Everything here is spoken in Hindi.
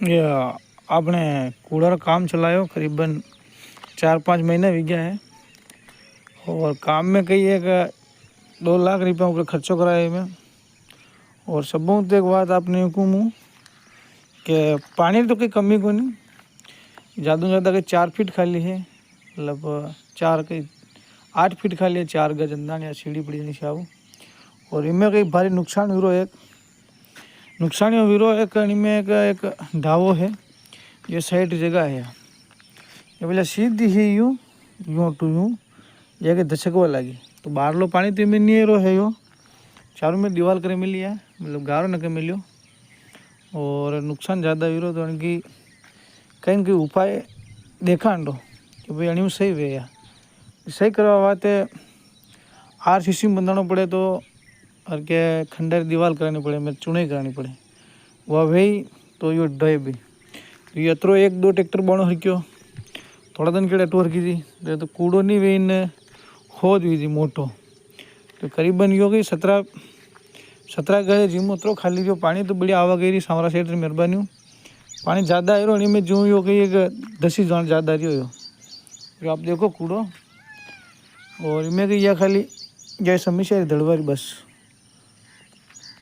ये आपने कूलर काम चलायो करीबन 4-5 महीने भी गया है और काम में कही है कि 2 लाख रुपया ऊपर खर्चो कराया मैं। और सबूत एक बात आपने कहूँ कि पानी तो कोई कमी को नहीं, ज़्यादा से ज़्यादा कहीं 4 फीट खाली है, मतलब 4 कहीं 8 फीट खाली है, 4 गज अंदर या सीढ़ी पड़ी नीचे आऊँ। और इनमें कई भारी नुकसान हुई एक नुकसान हुई एक इनमें एक ढावो है, ये साइड जगह है, ये बोला सीधी ही यूँ यूँ टू यूँ जाके दशकवा लगी। तो बाहरलो पानी तो इमें नहीं रो है यो चारों में दीवार करे मिली है, मतलब गारो न के मिलो। और नुकसान ज़्यादा हुई तो इनकी कहीं न कहीं उपाय देखा अंडो कि भाई अणी सही वे या सही करवा वाते RCC में बंधाना पड़े तो और के खंडर दीवार करानी पड़े, मैं चुनाई करानी पड़े वह भाई तो यो डे भी तो ये अतरो 1-2 ट्रैक्टर बनो हरक्यो थोड़ा दिन केड़े टूर की थी तो कूड़ो नहीं वे इन खोद हुई थी मोटो। तो करीबन यो गई 17 गए जिम उतरो खाली जो पानी तो बढ़िया आवा गई रही सावरा सेठ की मेहरबानी पानी ज़्यादा आयो में जो यो कही एक 10 जन ज़्यादा रही यो आप देखो कूड़ो। और इनमें कही या खाली जय समस्या दड़वारी बस।